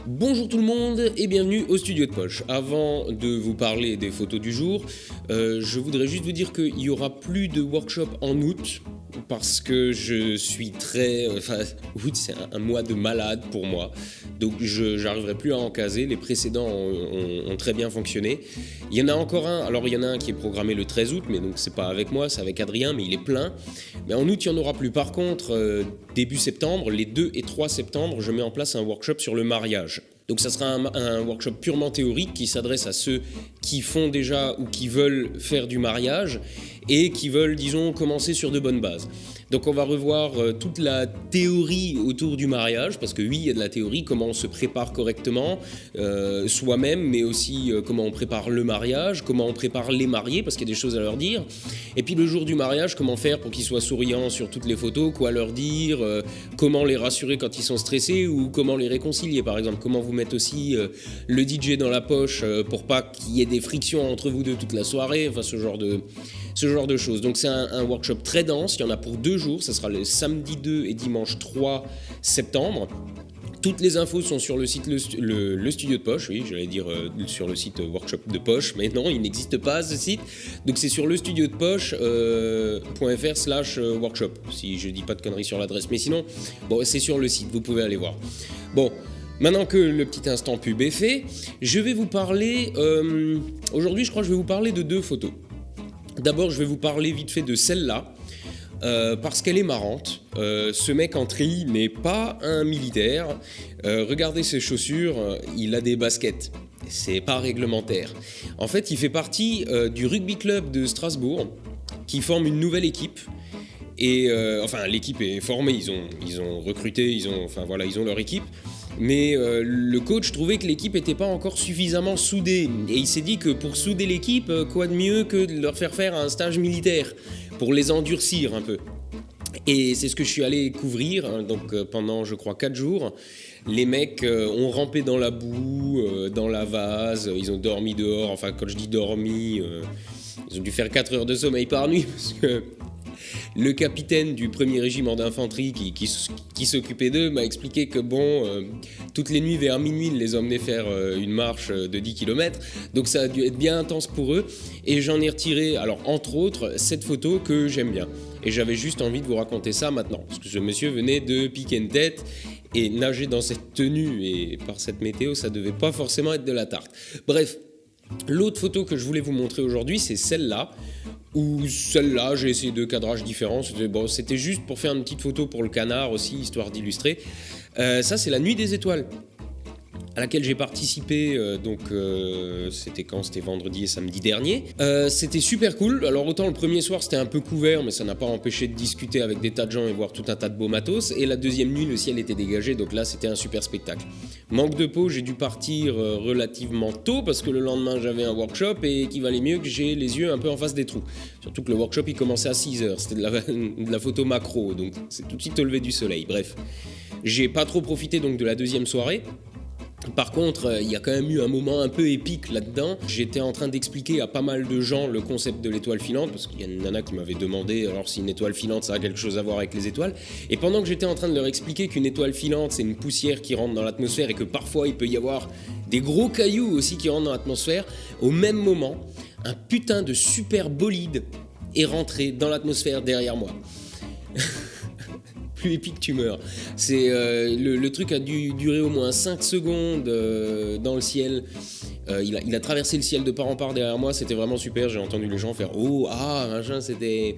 Bonjour tout le monde et bienvenue au studio de poche. Avant de vous parler des photos du jour, je voudrais juste vous dire qu'il n'y aura plus de workshop en août parce que je suis août c'est un mois de malade pour moi, donc je n'arriverai plus à en caser. Les précédents ont très bien fonctionné. Il y en a encore un, alors il y en a un qui est programmé le 13 août, mais donc c'est pas avec moi, c'est avec Adrien, mais il est plein. Mais en août il n'y en aura plus. Par contre, début septembre, les 2 et 3 septembre, je mets en place un workshop sur le mariage. Donc ça sera un workshop purement théorique qui s'adresse à ceux qui font déjà ou qui veulent faire du mariage et qui veulent, disons, commencer sur de bonnes bases. Donc on va revoir toute la théorie autour du mariage, parce que oui, il y a de la théorie, comment on se prépare correctement, soi-même, mais aussi comment on prépare le mariage, comment on prépare les mariés, parce qu'il y a des choses à leur dire. Et puis le jour du mariage, comment faire pour qu'ils soient souriants sur toutes les photos, quoi leur dire, comment les rassurer quand ils sont stressés, ou comment les réconcilier par exemple, comment vous mettre aussi le DJ dans la poche pour pas qu'il y ait des frictions entre vous deux toute la soirée, enfin ce genre de choses. Donc c'est un workshop très dense, il y en a pour 2 jours, ça sera le samedi 2 et dimanche 3 septembre. Toutes les infos sont sur le site le studio de poche, oui, j'allais dire sur le site workshop de poche, mais non, il n'existe pas ce site. Donc c'est sur le studio de poche.fr/workshop, si je dis pas de conneries sur l'adresse, mais sinon, bon, c'est sur le site, vous pouvez aller voir. Bon, maintenant que le petit instant pub est fait, je vais vous parler, aujourd'hui je crois que je vais vous parler de 2 photos. D'abord, je vais vous parler vite fait de celle-là, parce qu'elle est marrante. Ce mec en tri n'est pas un militaire. Regardez ses chaussures, il a des baskets. C'est pas réglementaire. En fait, il fait partie du rugby club de Strasbourg, qui forme une nouvelle équipe. Et l'équipe est formée, ils ont recruté, ils ont leur équipe. Mais le coach trouvait que l'équipe n'était pas encore suffisamment soudée. Et il s'est dit que pour souder l'équipe, quoi de mieux que de leur faire un stage militaire pour les endurcir un peu. Et c'est ce que je suis allé couvrir, hein, donc pendant je crois 4 jours. Les mecs ont rampé dans la boue, dans la vase, ils ont dormi dehors. Enfin, quand je dis dormi, ils ont dû faire 4 heures de sommeil par nuit parce que le capitaine du 1er régiment d'infanterie qui s'occupait d'eux m'a expliqué que toutes les nuits vers minuit, il les emmenait faire une marche de 10 km. Donc ça a dû être bien intense pour eux. Et j'en ai retiré, alors entre autres, cette photo que j'aime bien. Et j'avais juste envie de vous raconter ça maintenant. Parce que ce monsieur venait de piquer une tête et nager dans cette tenue. Et par cette météo, ça devait pas forcément être de la tarte. Bref, l'autre photo que je voulais vous montrer aujourd'hui, c'est celle-là. Ou celle-là, j'ai essayé 2 cadrages différents. C'était juste pour faire une petite photo pour le canard aussi, histoire d'illustrer. Ça, c'est la nuit des étoiles, à laquelle j'ai participé, c'était vendredi et samedi dernier. C'était super cool. Alors autant le premier soir c'était un peu couvert, mais ça n'a pas empêché de discuter avec des tas de gens et voir tout un tas de beaux matos. Et la deuxième nuit, le ciel était dégagé, donc là c'était un super spectacle. Manque de peau, j'ai dû partir relativement tôt parce que le lendemain j'avais un workshop et qu'il valait mieux que j'ai les yeux un peu en face des trous. Surtout que le workshop il commençait à 6h, c'était de la photo macro, donc c'est tout de suite au lever du soleil. Bref, j'ai pas trop profité donc de la deuxième soirée. Par contre, il y a quand même eu un moment un peu épique là-dedans. J'étais en train d'expliquer à pas mal de gens le concept de l'étoile filante, parce qu'il y a une nana qui m'avait demandé alors si une étoile filante ça a quelque chose à voir avec les étoiles. Et pendant que j'étais en train de leur expliquer qu'une étoile filante c'est une poussière qui rentre dans l'atmosphère et que parfois il peut y avoir des gros cailloux aussi qui rentrent dans l'atmosphère, au même moment, un putain de super bolide est rentré dans l'atmosphère derrière moi. Plus épique tu meurs. C'est le truc a dû durer au moins 5 secondes dans le ciel. Il a traversé le ciel de part en part derrière moi, c'était vraiment super. J'ai entendu les gens faire oh ah machin, c'était.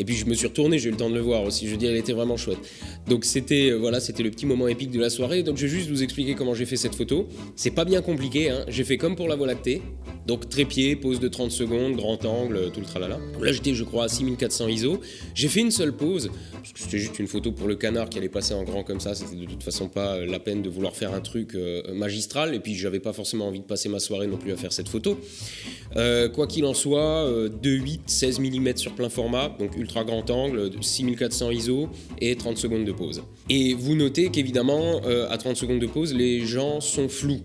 Et puis je me suis retourné, j'ai eu le temps de le voir aussi. Je veux dire, elle était vraiment chouette. Donc c'était le petit moment épique de la soirée. Donc je vais juste vous expliquer comment j'ai fait cette photo. C'est pas bien compliqué, hein. J'ai fait comme pour la Voie lactée. Donc trépied, pause de 30 secondes, grand angle, tout le tralala. Là j'étais je crois à 6400 ISO. J'ai fait une seule pause, parce que c'était juste une photo pour le canard qui allait passer en grand comme ça. C'était de toute façon pas la peine de vouloir faire un truc magistral. Et puis j'avais pas forcément envie de passer ma soirée non plus à faire cette photo. Quoi qu'il en soit, 2.8, 16 mm sur plein format, donc ultra grand angle, 6400 ISO et 30 secondes de pause. Et vous notez qu'évidemment, à 30 secondes de pause, les gens sont flous.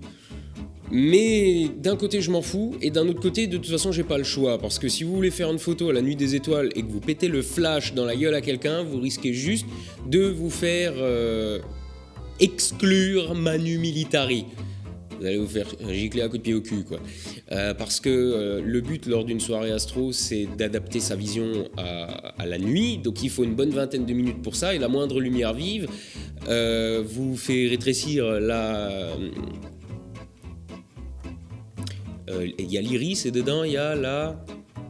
Mais d'un côté je m'en fous et d'un autre côté de toute façon j'ai pas le choix, parce que si vous voulez faire une photo à la nuit des étoiles et que vous pétez le flash dans la gueule à quelqu'un, vous risquez juste de vous faire exclure Manu Militari. Vous allez vous faire gicler à coups de pied au cul, quoi. Parce que le but lors d'une soirée astro, c'est d'adapter sa vision à la nuit. Donc il faut une bonne vingtaine de minutes pour ça. Et la moindre lumière vive vous fait rétrécir il y a l'iris et dedans il y a la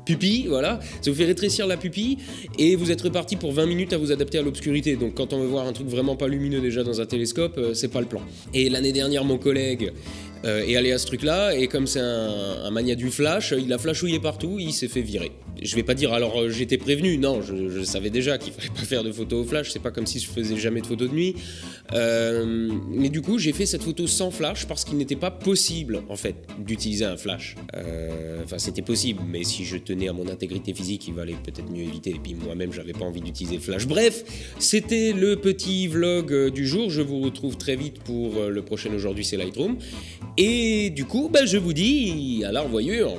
pupille, voilà, ça vous fait rétrécir la pupille et vous êtes reparti pour 20 minutes à vous adapter à l'obscurité. Donc quand on veut voir un truc vraiment pas lumineux déjà dans un télescope, c'est pas le plan. Et l'année dernière, mon collègue est allé à ce truc-là et comme c'est un mania du flash, il a flashouillé partout, il s'est fait virer. Je vais pas dire alors j'étais prévenu, non, je savais déjà qu'il fallait pas faire de photos au flash, c'est pas comme si je faisais jamais de photos de nuit. Mais du coup, j'ai fait cette photo sans flash parce qu'il n'était pas possible en fait d'utiliser un flash. Enfin, c'était possible, mais si je tenais à mon intégrité physique, il valait peut-être mieux éviter. Et puis moi-même, j'avais pas envie d'utiliser le flash. Bref, c'était le petit vlog du jour. Je vous retrouve très vite pour le prochain Aujourd'hui, c'est Lightroom. Et du coup, je vous dis à la revoyure.